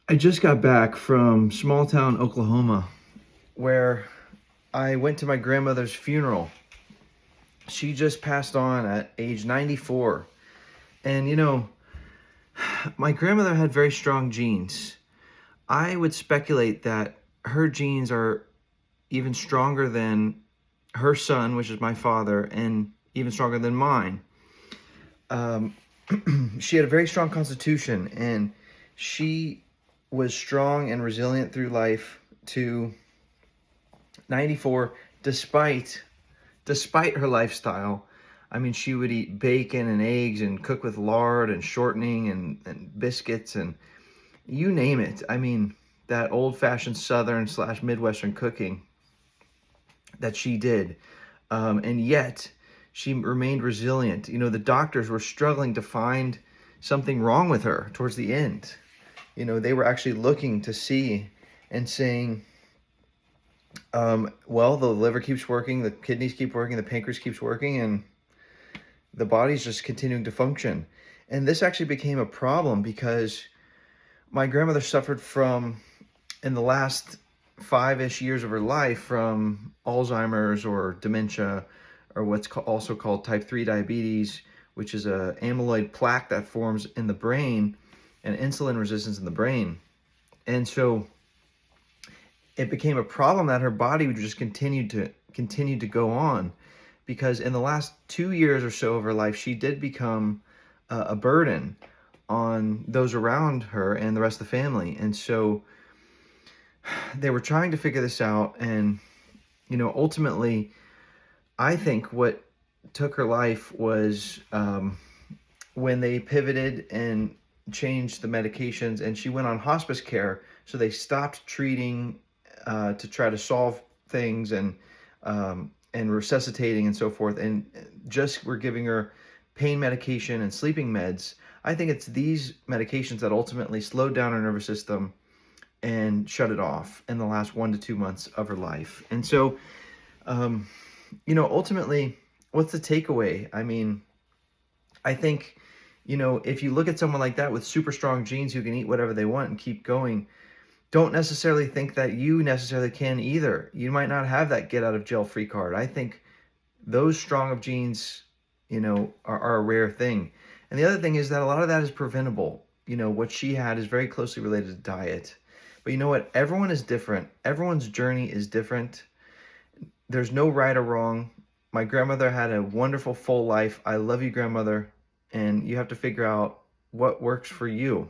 I just got back from small town Oklahoma where I went to my grandmother's funeral. She just passed on at age 94. And my grandmother had very strong genes. I would speculate that her genes are even stronger than her son, which is my father, and even stronger than mine. Um, she had a very strong constitution, and she was strong and resilient through life to 94, despite her lifestyle. I mean, she would eat bacon and eggs and cook with lard and shortening and biscuits and you name it. I mean, that old fashioned Southern slash Midwestern cooking that she did. And yet she remained resilient. The doctors were struggling to find something wrong with her towards the end. They were actually looking to see and saying, well, the liver keeps working, the kidneys keep working, the pancreas keeps working, and the body's just continuing to function. And this actually became a problem because my grandmother suffered from, in the last 5-ish years of her life, from Alzheimer's or dementia, or what's also called type 3 diabetes, which is a amyloid plaque that forms in the brain and insulin resistance in the brain. And so it became a problem that her body would just continue to go on, because in the last 2 years or so of her life, she did become a burden on those around her and the rest of the family. And so they were trying to figure this out. And, ultimately, I think what took her life was when they pivoted and changed the medications and she went on hospice care. So they stopped treating to try to solve things and resuscitating and so forth, and just were giving her pain medication and sleeping meds. I think it's these medications that ultimately slowed down her nervous system and shut it off in the last 1 to 2 months of her life. And so, ultimately, what's the takeaway? I mean, I think, if you look at someone like that with super strong genes who can eat whatever they want and keep going, don't necessarily think that you necessarily can either. You might not have that get out of jail free card. I think those strong of genes, are a rare thing. And the other thing is that a lot of that is preventable. What she had is very closely related to diet. But you know what? Everyone is different. Everyone's journey is different. There's no right or wrong. My grandmother had a wonderful full life. I love you, grandmother. And you have to figure out what works for you.